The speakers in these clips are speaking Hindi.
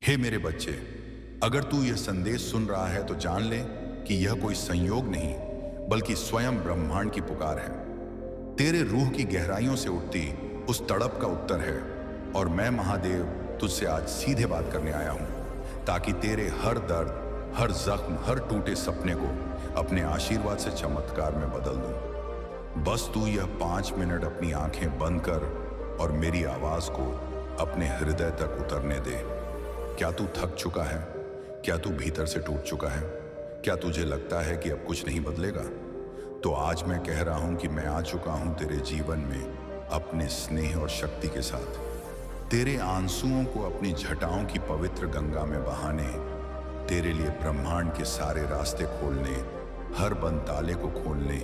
हे मेरे बच्चे, अगर तू यह संदेश सुन रहा है तो जान ले कि यह कोई संयोग नहीं बल्कि स्वयं ब्रह्मांड की पुकार है। तेरे रूह की गहराइयों से उठती उस तड़प का उत्तर है। और मैं महादेव तुझसे आज सीधे बात करने आया हूं ताकि तेरे हर दर्द, हर जख्म, हर टूटे सपने को अपने आशीर्वाद से चमत्कार में बदल दूं। बस तू यह 5 मिनट अपनी आंखें बंद कर और मेरी आवाज को अपने हृदय तक उतरने दे। क्या तू थक चुका है? क्या तू भीतर से टूट चुका है? क्या तुझे लगता है कि अब कुछ नहीं बदलेगा? तो आज मैं कह रहा हूं कि मैं आ चुका हूं तेरे जीवन में अपने स्नेह और शक्ति के साथ। तेरे आंसुओं को अपनी झटाओं की पवित्र गंगा में बहाने, तेरे लिए ब्रह्मांड के सारे रास्ते खोलने, हर बंद ताले को खोलने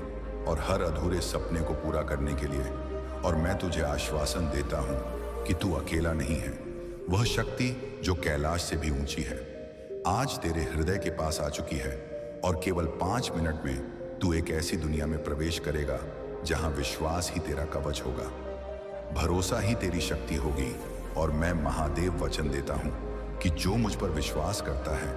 और हर अधूरे सपने को पूरा करने के लिए। और मैं तुझे आश्वासन देता हूं कि तू अकेला नहीं है। वह शक्ति जो कैलाश से भी ऊंची है आज तेरे हृदय के पास आ चुकी है। और केवल 5 मिनट में तू एक ऐसी दुनिया में प्रवेश करेगा जहां विश्वास ही तेरा कवच होगा, भरोसा ही तेरी शक्ति होगी। और मैं महादेव वचन देता हूं कि जो मुझ पर विश्वास करता है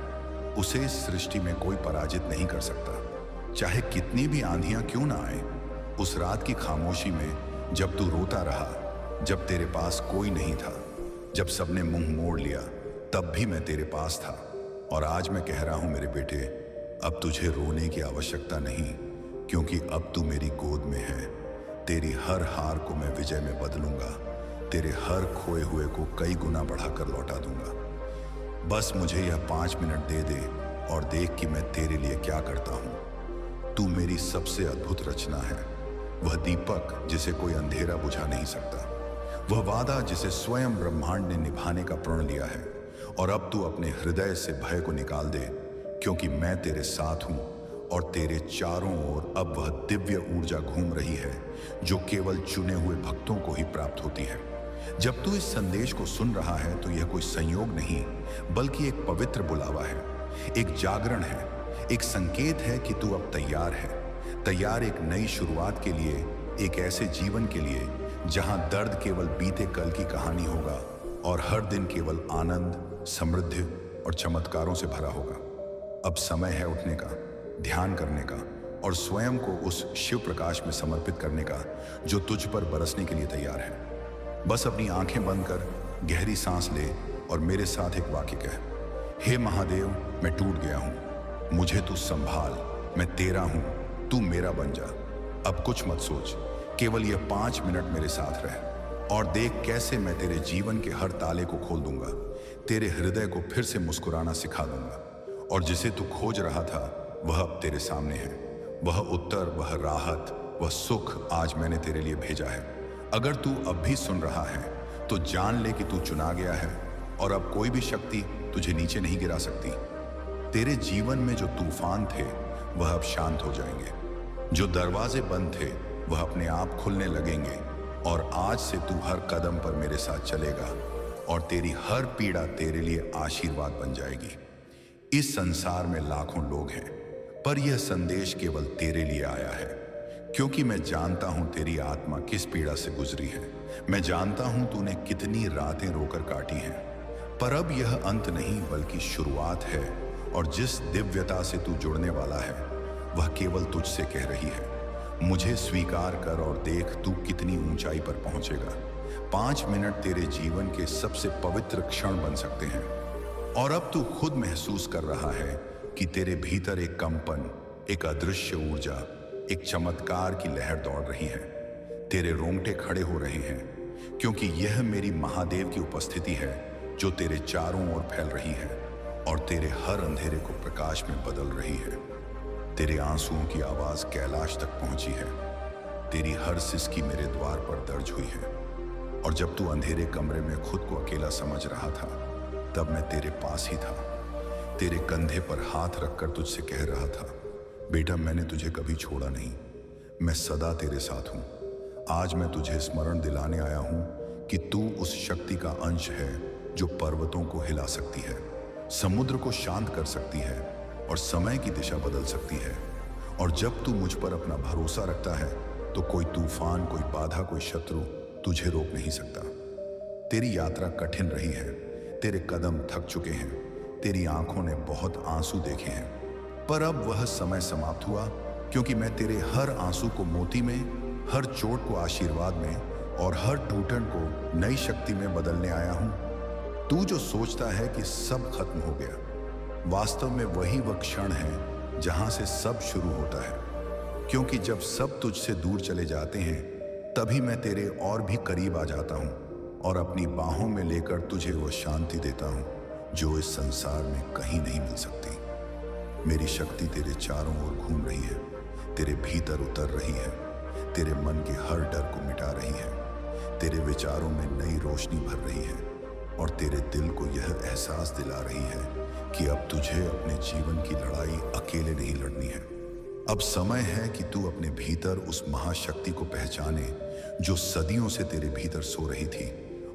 उसे इस सृष्टि में कोई पराजित नहीं कर सकता। चाहे कितनी भी आंधियां क्यों ना आए, उस रात की खामोशी में जब तू रोता रहा, जब तेरे पास कोई नहीं था, जब सबने मुंह मोड़ लिया, तब भी मैं तेरे पास था। और आज मैं कह रहा हूं मेरे बेटे, अब तुझे रोने की आवश्यकता नहीं, क्योंकि अब तू मेरी गोद में है। तेरी हर हार को मैं विजय में बदलूंगा, तेरे हर खोए हुए को कई गुना बढ़ाकर लौटा दूंगा। बस मुझे यह 5 मिनट दे दे और देख कि मैं तेरे लिए क्या करता हूं। तू मेरी सबसे अद्भुत रचना है, वह दीपक जिसे कोई अंधेरा बुझा नहीं सकता, वह वादा जिसे स्वयं ब्रह्मांड ने निभाने का प्रण लिया है। और अब तू अपने हृदय से भय को निकाल दे, क्योंकि मैं तेरे साथ हूं। और तेरे चारों ओर अब वह दिव्य ऊर्जा घूम रही है जो केवल चुने हुए भक्तों को ही प्राप्त होती है। जब तू इस संदेश को सुन रहा है तो यह कोई संयोग नहीं बल्कि एक पवित्र बुलावा है, एक जागरण है, एक संकेत है कि तू अब तैयार है। तैयार एक नई शुरुआत के लिए, एक ऐसे जीवन के लिए जहां दर्द केवल बीते कल की कहानी होगा और हर दिन केवल आनंद, समृद्धि और चमत्कारों से भरा होगा। अब समय है उठने का, ध्यान करने का और स्वयं को उस शिव प्रकाश में समर्पित करने का जो तुझ पर बरसने के लिए तैयार है। बस अपनी आंखें बंद कर गहरी सांस ले और मेरे साथ एक वाक्य कह, हे महादेव, मैं टूट गया हूं, मुझे तू संभाल, मैं तेरा हूं, तू मेरा बन जा। अब कुछ मत सोच, केवल यह 5 मिनट मेरे साथ रह और देख कैसे मैं तेरे जीवन के हर ताले को खोल दूंगा, तेरे हृदय को फिर से मुस्कुराना सिखा दूंगा। और जिसे तू खोज रहा था वह अब तेरे सामने है। वह उत्तर, वह राहत, वह सुख आज मैंने तेरे लिए भेजा है। अगर तू अब भी सुन रहा है तो जान ले कि तू चुना गया है और अब कोई भी शक्ति तुझे नीचे नहीं गिरा सकती। तेरे जीवन में जो तूफान थे वह अब शांत हो जाएंगे, जो दरवाजे बंद थे वह अपने आप खुलने लगेंगे। और आज से तू हर कदम पर मेरे साथ चलेगा और तेरी हर पीड़ा तेरे लिए आशीर्वाद बन जाएगी। इस संसार में लाखों लोग हैं, पर यह संदेश केवल तेरे लिए आया है, क्योंकि मैं जानता हूं तेरी आत्मा किस पीड़ा से गुजरी है। मैं जानता हूं तूने कितनी रातें रोकर काटी हैं, पर अब यह अंत नहीं बल्कि शुरुआत है। और जिस दिव्यता से तू जुड़ने वाला है वह केवल तुझसे कह रही है, मुझे स्वीकार कर और देख तू कितनी ऊंचाई पर पहुंचेगा। 5 मिनट तेरे जीवन के सबसे पवित्र क्षण बन सकते हैं। और अब तू खुद महसूस कर रहा है कि तेरे भीतर एक कंपन, एक अदृश्य ऊर्जा, एक चमत्कार की लहर दौड़ रही है। तेरे रोंगटे खड़े हो रहे हैं, क्योंकि यह मेरी महादेव की उपस्थिति है जो तेरे चारों ओर फैल रही है और तेरे हर अंधेरे को प्रकाश में बदल रही है। तेरे आंसुओं की आवाज कैलाश तक पहुंची है, तेरी हर सिसकी मेरे द्वार पर दर्ज हुई है। और जब तू अंधेरे कमरे में खुद को अकेला समझ रहा था, तब मैं तेरे पास ही था, तेरे कंधे पर हाथ रखकर तुझसे कह रहा था, बेटा मैंने तुझे कभी छोड़ा नहीं, मैं सदा तेरे साथ हूं। आज मैं तुझे स्मरण दिलाने आया हूं कि तू उस शक्ति का अंश है जो पर्वतों को हिला सकती है, समुद्र को शांत कर सकती है और समय की दिशा बदल सकती है। और जब तू मुझ पर अपना भरोसा रखता है तो कोई तूफान, कोई बाधा, कोई शत्रु तुझे रोक नहीं सकता। तेरी यात्रा कठिन रही है, तेरे कदम थक चुके हैं, तेरी आंखों ने बहुत आंसू देखे हैं, पर अब वह समय समाप्त हुआ, क्योंकि मैं तेरे हर आंसू को मोती में, हर चोट को आशीर्वाद में और हर टूटन को नई शक्ति में बदलने आया हूं। तू जो सोचता है कि सब खत्म हो गया, वास्तव में वही वह क्षण है जहां से सब शुरू होता है। क्योंकि जब सब तुझसे दूर चले जाते हैं, तभी मैं तेरे और भी करीब आ जाता हूं और अपनी बाहों में लेकर तुझे वह शांति देता हूं जो इस संसार में कहीं नहीं मिल सकती। मेरी शक्ति तेरे चारों ओर घूम रही है, तेरे भीतर उतर रही है, तेरे मन के हर डर को मिटा रही है, तेरे विचारों में नई रोशनी भर रही है और तेरे दिल को यह एहसास दिला रही है कि अब तुझे अपने जीवन की लड़ाई अकेले नहीं लड़नी है। अब समय है कि तू अपने भीतर उस महाशक्ति को पहचाने जो सदियों से तेरे भीतर सो रही थी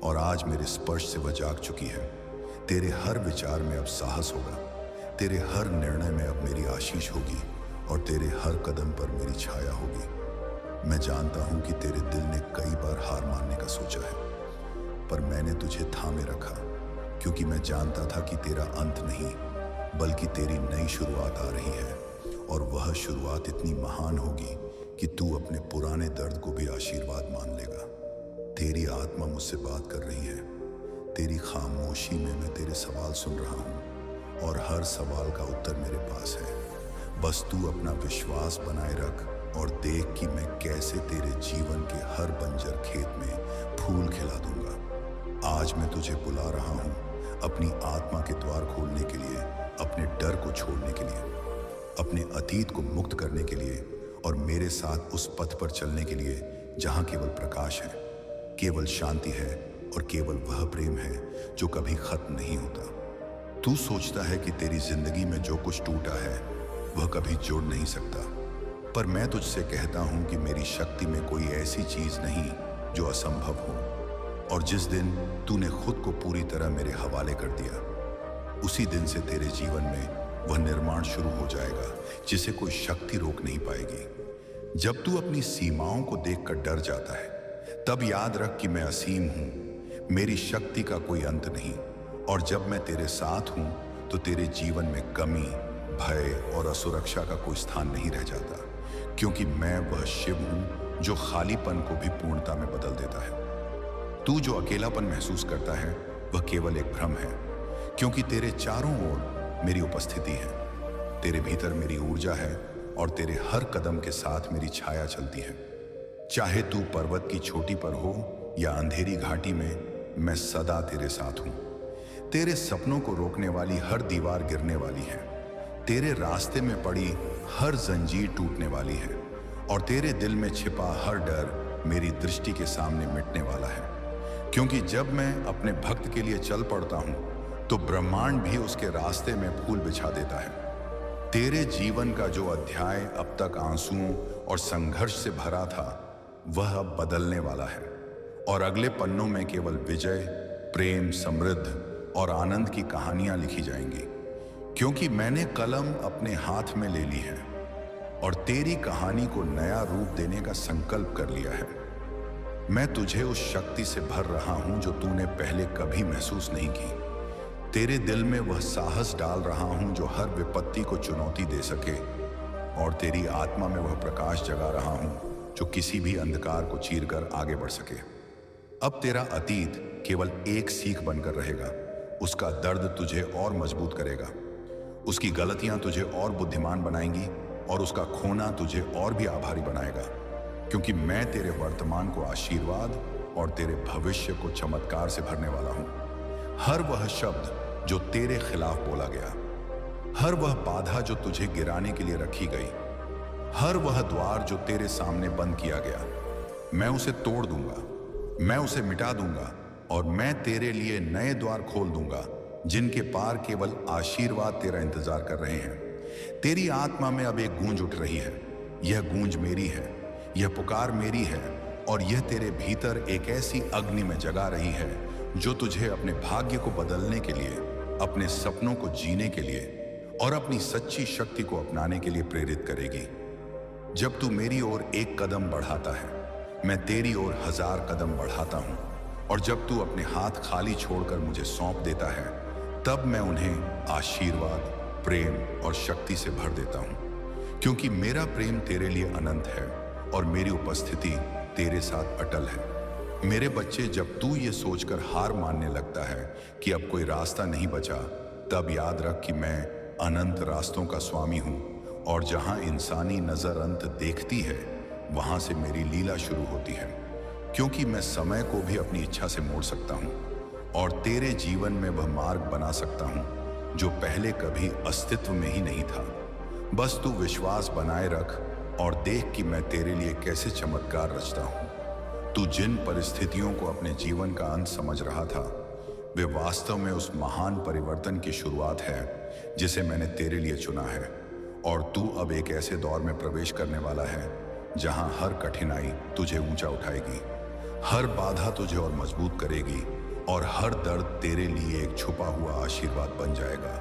और आज मेरे स्पर्श से वह जाग चुकी है। तेरे हर विचार में अब साहस होगा, तेरे हर निर्णय में अब मेरी आशीष होगी और तेरे हर कदम पर मेरी छाया होगी। मैं जानता हूं कि तेरे दिल ने कई बार हार मानने का सोचा है, पर मैंने तुझे थामे रखा, क्योंकि मैं जानता था कि तेरा अंत नहीं बल्कि तेरी नई शुरुआत आ रही है और वह शुरुआत इतनी महान होगी कि तू अपने पुराने दर्द को भी आशीर्वाद मान लेगा। तेरी आत्मा मुझसे बात कर रही है, तेरी खामोशी में मैं तेरे सवाल सुन रहा हूँ और हर सवाल का उत्तर मेरे पास है। बस तू अपना विश्वास बनाए रख और देख कि मैं कैसे तेरे जीवन के हर बंजर खेत में फूल खिला दूंगा। आज मैं तुझे बुला रहा हूँ अपनी आत्मा के द्वार खोलने के लिए, अपने डर को छोड़ने के लिए, अपने अतीत को मुक्त करने के लिए और मेरे साथ उस पथ पर चलने के लिए जहां केवल प्रकाश है, केवल शांति है और केवल वह प्रेम है जो कभी खत्म नहीं होता। तू सोचता है कि तेरी जिंदगी में जो कुछ टूटा है वह कभी जुड़ नहीं सकता, पर मैं तुझसे कहता हूं कि मेरी शक्ति में कोई ऐसी चीज नहीं जो असंभव हो। और जिस दिन तूने खुद को पूरी तरह मेरे हवाले कर दिया, उसी दिन से तेरे जीवन में वह निर्माण शुरू हो जाएगा जिसे कोई शक्ति रोक नहीं पाएगी। जब तू अपनी सीमाओं को देखकर डर जाता है, तब याद रख कि मैं असीम हूं, मेरी शक्ति का कोई अंत नहीं। और जब मैं तेरे साथ हूं तो तेरे जीवन में कमी, भय और असुरक्षा का कोई स्थान नहीं रह जाता, क्योंकि मैं वह शिव हूं जो खालीपन को भी पूर्णता में बदल देता है। तू जो अकेलापन महसूस करता है वह केवल एक भ्रम है, क्योंकि तेरे चारों ओर मेरी उपस्थिति है, तेरे भीतर मेरी ऊर्जा है और तेरे हर कदम के साथ मेरी छाया चलती है। चाहे तू पर्वत की चोटी पर हो या अंधेरी घाटी में, मैं सदा तेरे साथ हूं। तेरे सपनों को रोकने वाली हर दीवार गिरने वाली है, तेरे रास्ते में पड़ी हर जंजीर टूटने वाली है और तेरे दिल में छिपा हर डर मेरी दृष्टि के सामने मिटने वाला है। क्योंकि जब मैं अपने भक्त के लिए चल पड़ता हूं तो ब्रह्मांड भी उसके रास्ते में फूल बिछा देता है। तेरे जीवन का जो अध्याय अब तक आंसुओं और संघर्ष से भरा था, वह अब बदलने वाला है और अगले पन्नों में केवल विजय, प्रेम, समृद्ध और आनंद की कहानियां लिखी जाएंगी। क्योंकि मैंने कलम अपने हाथ में ले ली है और तेरी कहानी को नया रूप देने का संकल्प कर लिया है। मैं तुझे उस शक्ति से भर रहा हूं जो तूने पहले कभी महसूस नहीं की। तेरे दिल में वह साहस डाल रहा हूं जो हर विपत्ति को चुनौती दे सके और तेरी आत्मा में वह प्रकाश जगा रहा हूं जो किसी भी अंधकार को चीरकर आगे बढ़ सके। अब तेरा अतीत केवल एक सीख बनकर रहेगा, उसका दर्द तुझे और मजबूत करेगा, उसकी गलतियां तुझे और बुद्धिमान बनाएंगी और उसका खोना तुझे और भी आभारी बनाएगा। क्योंकि मैं तेरे वर्तमान को आशीर्वाद और तेरे भविष्य को चमत्कार से भरने वाला हूं। हर वह शब्द जो तेरे खिलाफ बोला गया, हर वह बाधा जो तुझे गिराने के लिए रखी गई, हर वह द्वार जो तेरे सामने बंद किया गया, मैं उसे तोड़ दूंगा, मैं उसे मिटा दूंगा और मैं तेरे लिए नए द्वार खोल दूंगा जिनके पार केवल आशीर्वाद तेरा इंतजार कर रहे हैं। तेरी आत्मा में अब एक गूंज उठ रही है, यह गूंज मेरी है, यह पुकार मेरी है और यह तेरे भीतर एक ऐसी अग्नि में जगा रही है जो तुझे अपने भाग्य को बदलने के लिए, अपने सपनों को जीने के लिए और अपनी सच्ची शक्ति को अपनाने के लिए प्रेरित करेगी। जब तू मेरी ओर एक कदम बढ़ाता है, मैं तेरी ओर 1000 कदम बढ़ाता हूं और जब तू अपने हाथ खाली छोड़कर मुझे सौंप देता है, तब मैं उन्हें आशीर्वाद, प्रेम और शक्ति से भर देता हूं, क्योंकि मेरा प्रेम तेरे लिए अनंत है और मेरी उपस्थिति तेरे साथ अटल है। मेरे बच्चे, जब तू ये सोचकर हार मानने लगता है कि अब कोई रास्ता नहीं बचा, तब याद रख कि मैं अनंत रास्तों का स्वामी हूं, और जहां इंसानी नजर अंत देखती है, वहां से मेरी लीला शुरू होती है। क्योंकि मैं समय को भी अपनी इच्छा से मोड़ सकता हूं और तेरे जीवन में वह मार्ग बना सकता हूं जो पहले कभी अस्तित्व में ही नहीं था। बस तू विश्वास बनाए रख और देख कि मैं तेरे लिए कैसे चमत्कार रचता हूं। तू जिन परिस्थितियों को अपने जीवन का अंत समझ रहा था, वे वास्तव में उस महान परिवर्तन की शुरुआत है जिसे मैंने तेरे लिए चुना है। और तू अब एक ऐसे दौर में प्रवेश करने वाला है जहां हर कठिनाई तुझे ऊंचा उठाएगी, हर बाधा तुझे और मजबूत करेगी, और हर दर्द तेरे लिए एक छुपा हुआ आशीर्वाद बन जाएगा।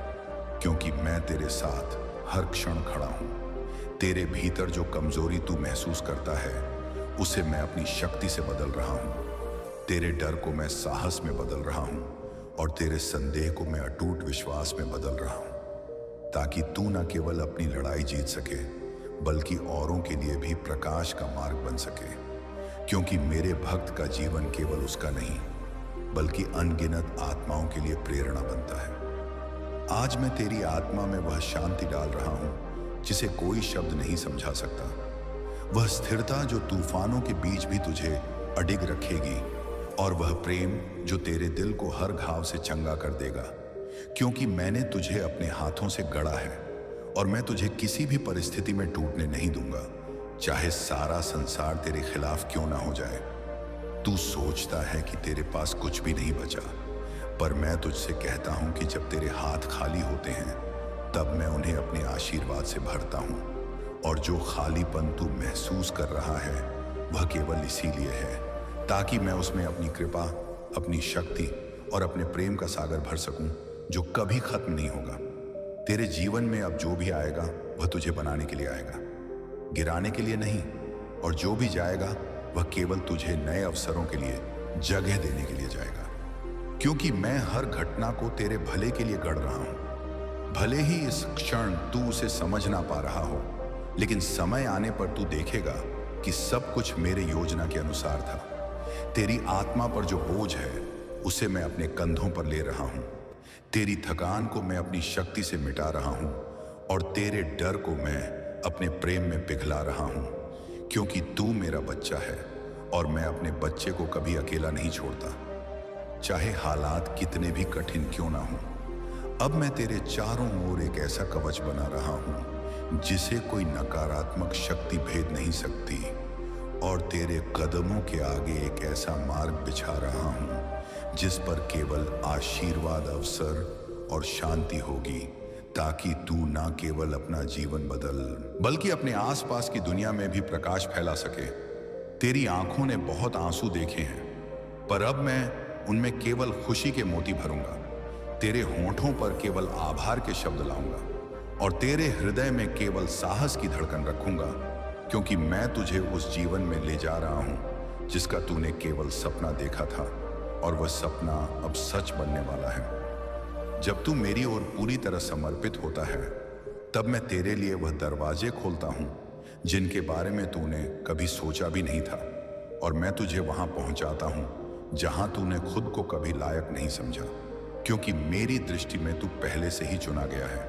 क्योंकि मैं तेरे साथ हर क्षण खड़ा हूं। तेरे भीतर जो कमजोरी तू महसूस करता है, उसे मैं अपनी शक्ति से बदल रहा हूं। तेरे डर को मैं साहस में बदल रहा हूं और तेरे संदेह को मैं अटूट विश्वास में बदल रहा हूं, ताकि तू न केवल अपनी लड़ाई जीत सके, बल्कि औरों के लिए भी प्रकाश का मार्ग बन सके। क्योंकि मेरे भक्त का जीवन केवल उसका नहीं, बल्कि अनगिनत आत्माओं के लिए प्रेरणा बनता है। आज मैं तेरी आत्मा में वह शांति डाल रहा हूं जिसे कोई शब्द नहीं समझा सकता, वह स्थिरता जो तूफानों के बीच भी तुझे अडिग रखेगी, और वह प्रेम जो तेरे दिल को हर घाव से चंगा कर देगा। क्योंकि मैंने तुझे अपने हाथों से गढ़ा है और मैं तुझे किसी भी परिस्थिति में टूटने नहीं दूंगा, चाहे सारा संसार तेरे खिलाफ क्यों ना हो जाए। तू सोचता है कि तेरे पास कुछ भी नहीं बचा, पर मैं तुझसे कहता हूं कि जब तेरे हाथ खाली होते हैं, तब मैं उन्हें अपने आशीर्वाद से भरता हूं। और जो खालीपन तू महसूस कर रहा है, वह केवल इसीलिए है ताकि मैं उसमें अपनी कृपा, अपनी शक्ति और अपने प्रेम का सागर भर सकूं, जो कभी खत्म नहीं होगा। तेरे जीवन में अब जो भी आएगा, वह तुझे बनाने के लिए आएगा, गिराने के लिए नहीं। और जो भी जाएगा, वह केवल तुझे नए अवसरों के लिए जगह देने के लिए जाएगा। क्योंकि मैं हर घटना को तेरे भले के लिए गढ़ रहा हूं। भले ही इस क्षण तू उसे समझ ना पा रहा हो, लेकिन समय आने पर तू देखेगा कि सब कुछ मेरे योजना के अनुसार था। तेरी आत्मा पर जो बोझ है, उसे मैं अपने कंधों पर ले रहा हूं। तेरी थकान को मैं अपनी शक्ति से मिटा रहा हूं और तेरे डर को मैं अपने प्रेम में पिघला रहा हूं। क्योंकि तू मेरा बच्चा है और मैं अपने बच्चे को कभी अकेला नहीं छोड़ता, चाहे हालात कितने भी कठिन क्यों ना हो। अब मैं तेरे चारों ओर एक ऐसा कवच बना रहा हूं जिसे कोई नकारात्मक शक्ति भेद नहीं सकती, और तेरे कदमों के आगे एक ऐसा मार्ग बिछा रहा हूं जिस पर केवल आशीर्वाद, अवसर और शांति होगी, ताकि तू ना केवल अपना जीवन बदल, बल्कि अपने आसपास की दुनिया में भी प्रकाश फैला सके। तेरी आंखों ने बहुत आंसू देखे हैं, पर अब मैं उनमें केवल खुशी के मोती भरूंगा। तेरे होंठों पर केवल आभार के शब्द लाऊंगा और तेरे हृदय में केवल साहस की धड़कन रखूंगा, क्योंकि मैं तुझे उस जीवन में ले जा रहा हूं जिसका तूने केवल सपना देखा था, और वह सपना अब सच बनने वाला है। जब तू मेरी ओर पूरी तरह समर्पित होता है, तब मैं तेरे लिए वह दरवाजे खोलता हूं जिनके बारे में तूने कभी सोचा भी नहीं था, और मैं तुझे वहां पहुंचाता हूं जहां तूने खुद को कभी लायक नहीं समझा। क्योंकि मेरी दृष्टि में तू पहले से ही चुना गया है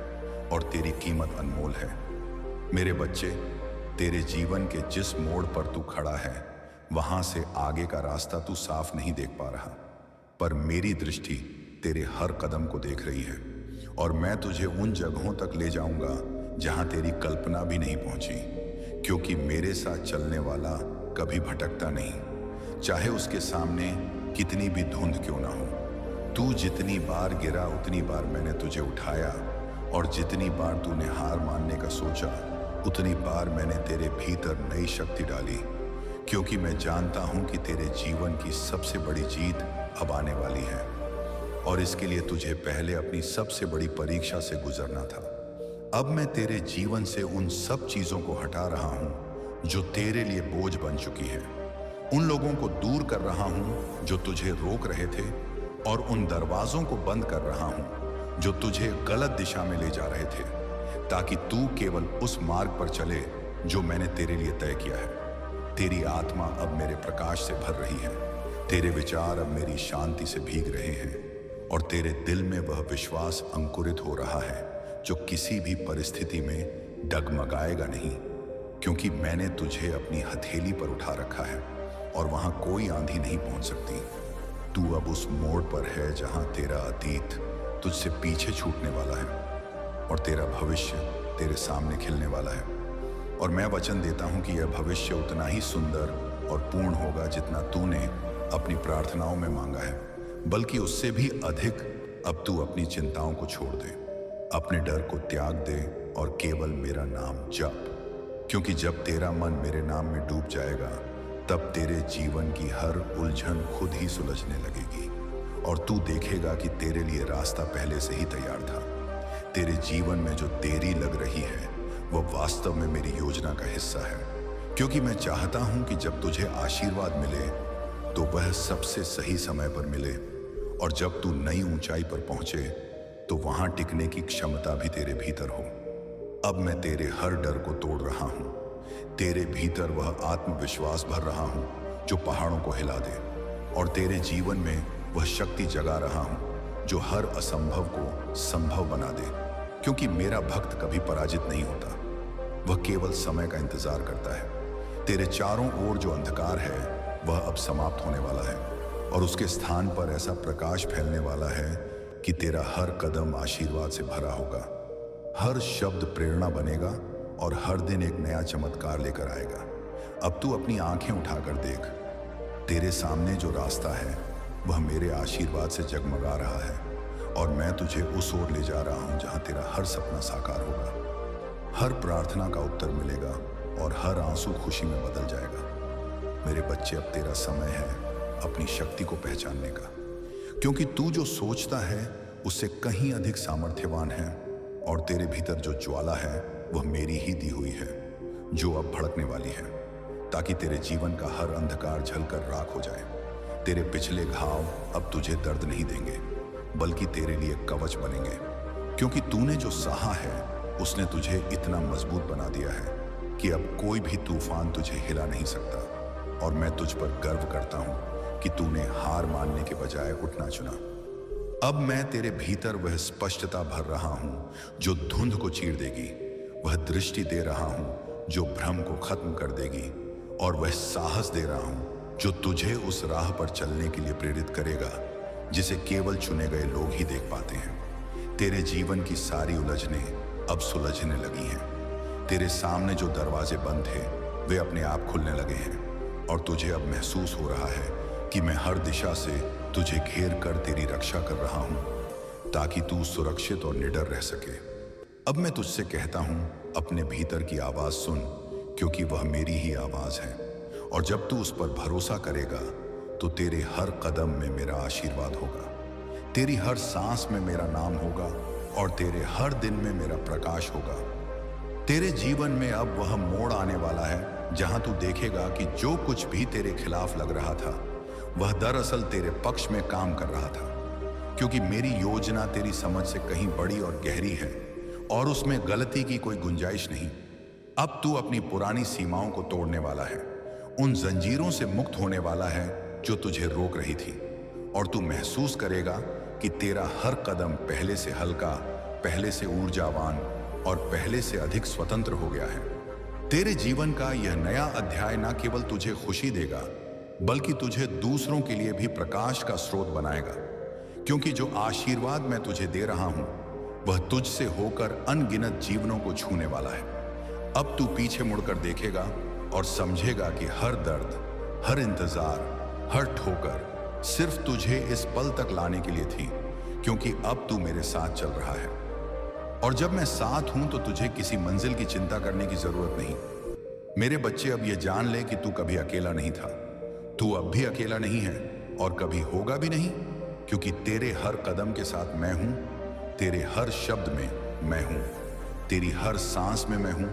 और तेरी कीमत अनमोल है। मेरे बच्चे, तेरे जीवन के जिस मोड़ पर तू खड़ा है, वहां से आगे का रास्ता तू साफ नहीं देख पा रहा, पर मेरी दृष्टि तेरे हर कदम को देख रही है, और मैं तुझे उन जगहों तक ले जाऊंगा जहां तेरी कल्पना भी नहीं पहुंची। क्योंकि मेरे साथ चलने वाला कभी भटकता नहीं, चाहे उसके सामने कितनी भी धुंध क्यों ना हो। तू जितनी बार गिरा, उतनी बार मैंने तुझे उठाया, और जितनी बार तूने हार मानने का सोचा, उतनी बार मैंने तेरे भीतर नई शक्ति डाली। क्योंकि मैं जानता हूं कि तेरे जीवन की सबसे बड़ी जीत अब आने वाली है, और इसके लिए तुझे पहले अपनी सबसे बड़ी परीक्षा से गुजरना था। अब मैं तेरे जीवन से उन सब चीजों को हटा रहा हूं जो तेरे लिए बोझ बन चुकी है, उन लोगों को दूर कर रहा हूं जो तुझे रोक रहे थे, और उन दरवाजों को बंद कर रहा हूं जो तुझे गलत दिशा में ले जा रहे थे, ताकि तू केवल उस मार्ग पर चले जो मैंने तेरे लिए तय किया है। तेरी आत्मा अब मेरे प्रकाश से भर रही है, तेरे विचार अब मेरी शांति से भीग रहे हैं, और तेरे दिल में वह विश्वास अंकुरित हो रहा है जो किसी भी परिस्थिति में डगमगाएगा नहीं, क्योंकि मैंने तुझे अपनी हथेली पर उठा रखा है और वहां कोई आंधी नहीं पहुंच सकती। तू अब उस मोड़ पर है जहां तेरा अतीत तुझसे पीछे छूटने वाला है और तेरा भविष्य तेरे सामने खिलने वाला है। और मैं वचन देता हूं कि यह भविष्य उतना ही सुंदर और पूर्ण होगा जितना तूने अपनी प्रार्थनाओं में मांगा है, बल्कि उससे भी अधिक। अब तू अपनी चिंताओं को छोड़ दे, अपने डर को त्याग दे और केवल मेरा नाम जप, क्योंकि जब तेरा मन मेरे नाम में डूब जाएगा तब तेरे जीवन की हर उलझन खुद ही सुलझने लगेगी और तू देखेगा कि तेरे लिए रास्ता पहले से ही तैयार था। तेरे जीवन में जो देरी लग रही है वह वास्तव में मेरी योजना का हिस्सा है, क्योंकि मैं चाहता हूं कि जब तुझे आशीर्वाद मिले तो वह सबसे सही समय पर मिले, और जब तू नई ऊंचाई पर पहुंचे तो वहां टिकने की क्षमता भी तेरे भीतर हो। अब मैं तेरे हर डर को तोड़ रहा हूं, तेरे भीतर वह आत्मविश्वास भर रहा हूं जो पहाड़ों को हिला दे, और तेरे जीवन में वह शक्ति जगा रहा हूं जो हर असंभव को संभव बना दे, क्योंकि मेरा भक्त कभी पराजित नहीं होता, वह केवल समय का इंतजार करता है। तेरे चारों ओर जो अंधकार है वह अब समाप्त होने वाला है और उसके स्थान पर ऐसा प्रकाश फैलने वाला है कि तेरा हर कदम आशीर्वाद से भरा होगा, हर शब्द प्रेरणा बनेगा और हर दिन एक नया चमत्कार लेकर आएगा। अब तू अपनी आंखें उठाकर देख, तेरे सामने जो रास्ता है वह मेरे आशीर्वाद से जगमगा रहा है, और मैं तुझे उस ओर ले जा रहा हूं जहां तेरा हर सपना साकार होगा, हर प्रार्थना का उत्तर मिलेगा और हर आंसू खुशी में बदल जाएगा। मेरे बच्चे, अब तेरा समय है अपनी शक्ति को पहचानने का, क्योंकि तू जो सोचता है उससे कहीं अधिक सामर्थ्यवान है, और तेरे भीतर जो ज्वाला है वह मेरी ही दी हुई है जो अब भड़कने वाली है, ताकि तेरे जीवन का हर अंधकार जलकर राख हो जाए। तेरे पिछले घाव अब तुझे दर्द नहीं देंगे, बल्कि तेरे लिए कवच बनेंगे, क्योंकि तूने जो सहा है उसने तुझे इतना मजबूत बना दिया है कि अब कोई भी तूफान तुझे हिला नहीं सकता। और मैं तुझ पर गर्व करता हूं कि तूने हार मानने के बजाय उठना चुना। अब मैं तेरे भीतर वह स्पष्टता भर रहा हूं जो धुंध को चीर देगी, वह दृष्टि दे रहा हूं जो भ्रम को खत्म कर देगी, और वह साहस दे रहा हूं जो तुझे उस राह पर चलने के लिए प्रेरित करेगा जिसे केवल चुने गए लोग ही देख पाते हैं। तेरे जीवन की सारी उलझनें अब सुलझने लगी हैं। तेरे सामने जो दरवाजे बंद थे वे अपने आप खुलने लगे हैं, और तुझे अब महसूस हो रहा है कि मैं हर दिशा से तुझे घेर कर तेरी रक्षा कर रहा हूं, ताकि तू सुरक्षित और निडर रह सके। अब मैं तुझसे कहता हूं, अपने भीतर की आवाज सुन, क्योंकि वह मेरी ही आवाज है, और जब तू उस पर भरोसा करेगा तो तेरे हर कदम में मेरा आशीर्वाद होगा, तेरी हर सांस में मेरा नाम होगा, और तेरे हर दिन में मेरा प्रकाश होगा। तेरे जीवन में अब वह मोड़ आने वाला है जहां तू देखेगा कि जो कुछ भी तेरे खिलाफ लग रहा था वह दरअसल तेरे पक्ष में काम कर रहा था, क्योंकि मेरी योजना तेरी समझ से कहीं बड़ी और गहरी है, और उसमें गलती की कोई गुंजाइश नहीं। अब तू अपनी पुरानी सीमाओं को तोड़ने वाला है, उन जंजीरों से मुक्त होने वाला है जो तुझे रोक रही थी, और तू महसूस करेगा कि तेरा हर कदम पहले से हल्का, पहले से ऊर्जावान और पहले से अधिक स्वतंत्र हो गया है। तेरे जीवन का यह नया अध्याय न केवल तुझे खुशी देगा, बल्कि तुझे दूसरों के लिए भी प्रकाश का स्रोत बनाएगा, क्योंकि जो आशीर्वाद मैं तुझे दे रहा हूं वह तुझसे होकर अनगिनत जीवनों को छूने वाला है। अब तू पीछे मुड़कर देखेगा और समझेगा कि हर दर्द, हर इंतजार, हर ठोकर सिर्फ तुझे इस पल तक लाने के लिए थी, क्योंकि अब तू मेरे साथ चल रहा है। और जब मैं साथ हूं तो तुझे किसी मंजिल की चिंता करने की जरूरत नहीं। मेरे बच्चे, अब ये जान ले कि तू कभी अकेला नहीं था, तू अब भी अकेला नहीं है और कभी होगा भी नहीं, क्योंकि तेरे हर कदम के साथ मैं हूं, तेरे हर शब्द में मैं हूं, तेरी हर सांस में मैं हूं,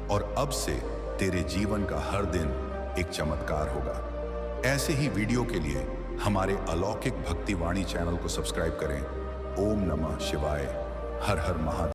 और अब से तेरे जीवन का हर दिन एक चमत्कार होगा। ऐसे ही वीडियो के लिए हमारे अलौकिक भक्तिवाणी चैनल को सब्सक्राइब करें। ओम नमः शिवाय। हर हर महादेव।